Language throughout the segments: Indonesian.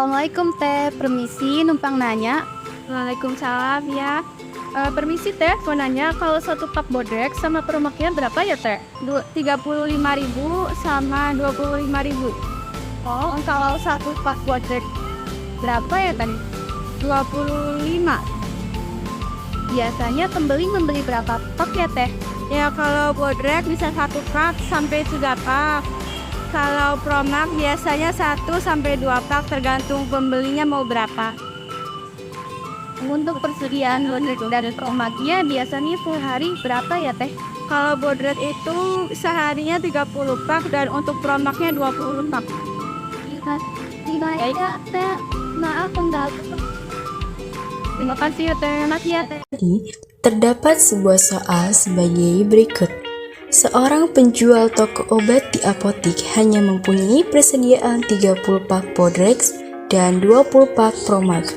Assalamualaikum Teh, permisi numpang nanya. Waalaikumsalam ya. Permisi Teh, mau nanya kalau satu pak bodrek sama permaknya berapa ya Teh? 35.000 sama 25.000. Oh, kalau satu pak bodrek berapa ya tadi? 25. Biasanya pembeli membeli berapa pak ya Teh? Ya kalau bodrek bisa 1 pak sampai 3 pak. Kalau promak biasanya 1 sampai 2 pak tergantung pembelinya mau berapa. Untuk persediaan bodrek dan promaknya biasanya sehari berapa ya Teh? Kalau bodrek itu seharinya 30 pak dan untuk promaknya 20 pak. Tidak ya Teh, maaf mengganggu. Terima kasih ya Teh, makasih ya Teh. Terdapat sebuah soal sebagai berikut. Seorang penjual toko obat di apotik hanya mempunyai persediaan 30 pak Bodrex dan 20 pak Promax.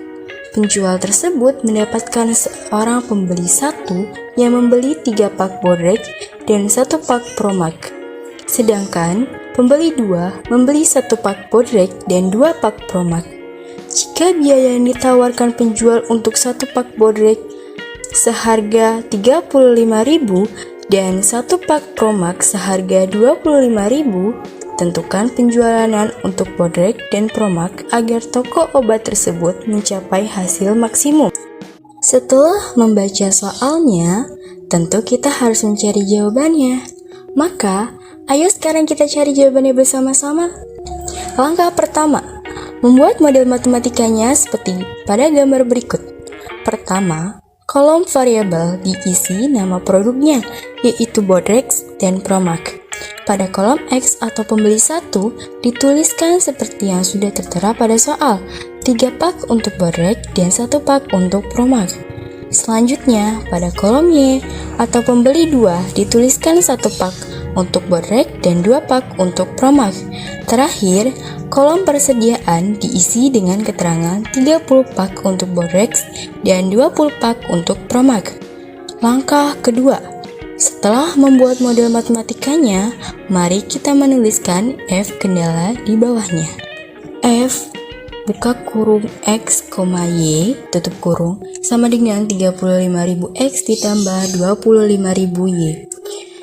Penjual tersebut mendapatkan seorang pembeli satu yang membeli 3 pak Bodrex dan 1 pak Promax. Sedangkan pembeli 2 membeli 1 pak Bodrex dan 2 pak Promax. Jika biaya yang ditawarkan penjual untuk 1 pak Bodrex seharga 35.000 dan 1 pak Promax seharga 25.000, tentukan penjualan untuk Bodrex dan Promax agar toko obat tersebut mencapai hasil maksimum. Setelah membaca soalnya, tentu kita harus mencari jawabannya. Maka, ayo sekarang kita cari jawabannya bersama-sama. Langkah pertama, membuat model matematikanya seperti pada gambar berikut. Pertama, kolom variabel diisi nama produknya, yaitu Bodrex dan Promax. Pada kolom X atau pembeli 1, dituliskan seperti yang sudah tertera pada soal, 3 pak untuk Bodrex dan 1 pak untuk Promax. Selanjutnya, pada kolom Y atau pembeli 2, dituliskan 1 pak untuk Bodrex dan 2 pak untuk Promax. Terakhir, kolom persediaan diisi dengan keterangan 30 pak untuk Bodrex dan 20 pak untuk Promax. Langkah kedua, setelah membuat model matematikanya, mari kita menuliskan F kendala di bawahnya. F buka kurung X, Y, tutup kurung, sama dengan 35.000 X ditambah 25.000 Y.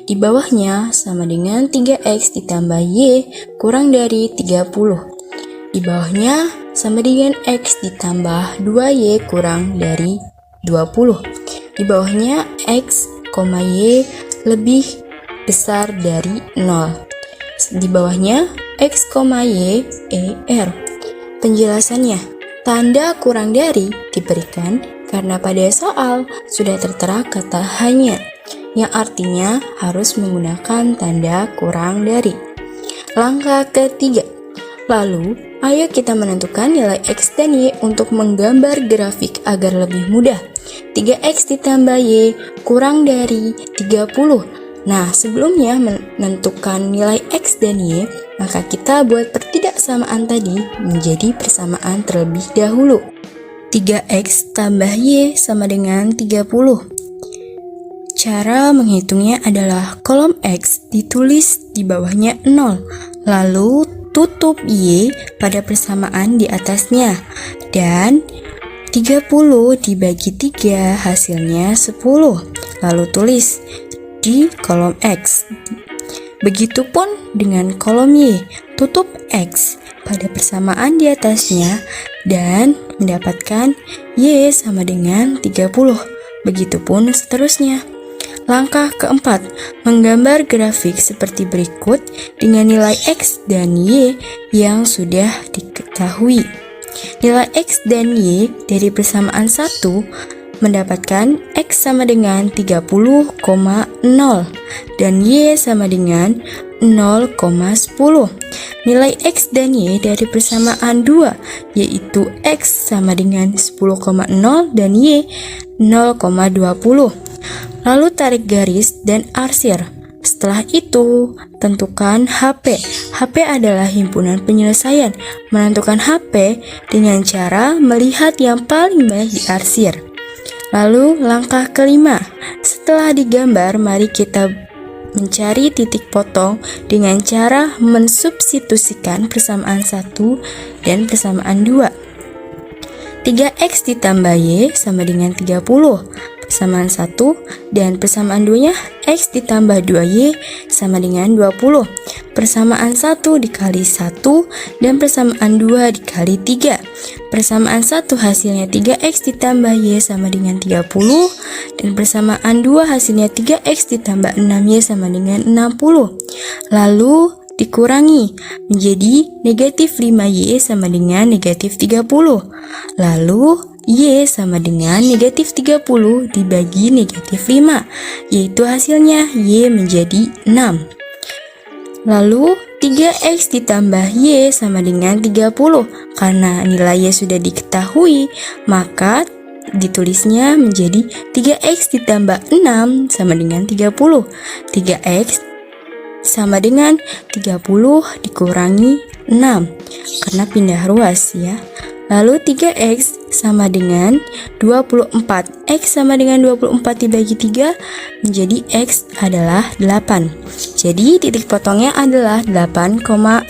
Di bawahnya sama dengan 3X ditambah Y kurang dari 30. Di bawahnya sama dengan X ditambah 2Y kurang dari 20. Di bawahnya X, Y lebih besar dari 0. Di bawahnya X, Y, R. Penjelasannya, tanda kurang dari diberikan karena pada soal sudah tertera kata hanya, yang artinya harus menggunakan tanda kurang dari. Langkah ketiga, lalu ayo kita menentukan nilai X dan Y untuk menggambar grafik agar lebih mudah. 3X ditambah Y kurang dari 30. Nah, sebelumnya menentukan nilai X dan Y, maka kita buat pertidaksamaan tadi menjadi persamaan terlebih dahulu. 3X tambah Y sama dengan 30. Cara menghitungnya adalah kolom X ditulis di bawahnya 0, lalu tutup Y pada persamaan di atasnya, dan 30 dibagi 3 hasilnya 10, lalu tulis di kolom X. Begitupun dengan kolom Y, tutup X pada persamaan di atasnya dan mendapatkan Y sama dengan 30. Begitupun seterusnya. Langkah keempat, menggambar grafik seperti berikut dengan nilai X dan Y yang sudah diketahui. Nilai X dan Y dari persamaan 1 mendapatkan X sama dengan 30,0 dan Y sama dengan 0,10. Nilai X dan Y dari persamaan 2 yaitu X sama dengan 10,0 dan Y 0,20. Lalu tarik garis dan arsir. Setelah itu, tentukan HP. HP adalah himpunan penyelesaian. Menentukan HP dengan cara melihat yang paling banyak diarsir. Lalu langkah kelima, setelah digambar, mari kita mencari titik potong dengan cara mensubstitusikan persamaan 1 dan persamaan 2. 3x ditambah y sama dengan 30. Persamaan 1 dan persamaan 2-nya x ditambah 2y sama dengan 20. Persamaan 1 dikali 1 dan persamaan 2 dikali 3. Persamaan 1 hasilnya 3x ditambah y sama dengan 30 dan persamaan 2 hasilnya 3x ditambah 6y sama dengan 60. Lalu dikurangi menjadi negatif 5y sama dengan negatif 30. Lalu y sama dengan negatif 30 dibagi negatif 5, yaitu hasilnya y menjadi 6. Lalu 3x ditambah y sama dengan 30. Karena nilai y sudah diketahui, maka ditulisnya menjadi 3x ditambah 6 sama dengan 30. 3x sama dengan 30 dikurangi 6 karena pindah ruas ya. Lalu 3x sama dengan 24. X sama dengan 24 dibagi 3 menjadi x adalah 8. Jadi titik potongnya adalah 8,6.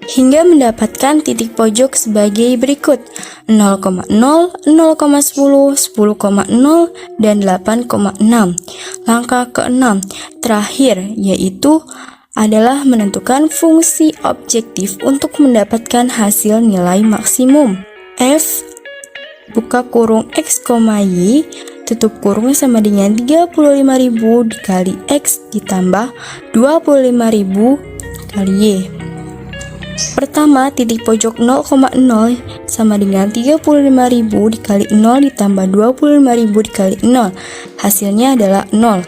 Hingga mendapatkan titik pojok sebagai berikut: 0,0, 0,10, 10,0, dan 8,6. Langkah ke-6 terakhir yaitu adalah menentukan fungsi objektif untuk mendapatkan hasil nilai maksimum. F buka kurung x, y tutup kurung sama dengan 35.000 dikali x ditambah 25.000 kali y. Pertama, titik pojok 0,0 sama dengan 35.000 dikali 0 ditambah 25.000 dikali 0. Hasilnya adalah 0.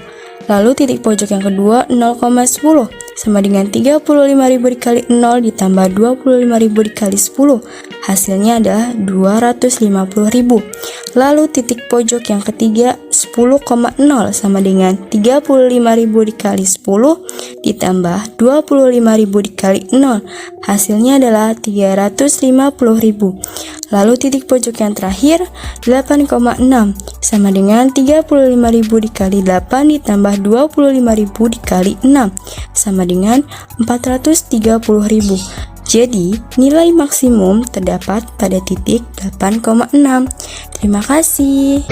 Lalu titik pojok yang kedua 0,10 sama dengan 35.000 dikali 0 ditambah 25.000 dikali 10. Hasilnya adalah 250.000. Lalu titik pojok yang ketiga 10,0 sama dengan 35.000 dikali 10 ditambah 25.000 dikali 0. Hasilnya adalah 350.000. Lalu titik pojok yang terakhir 8,6 sama dengan 35.000 dikali 8 ditambah 25.000 dikali 6 sama dengan 430.000. Jadi, nilai maksimum terdapat pada titik 8,6. Terima kasih.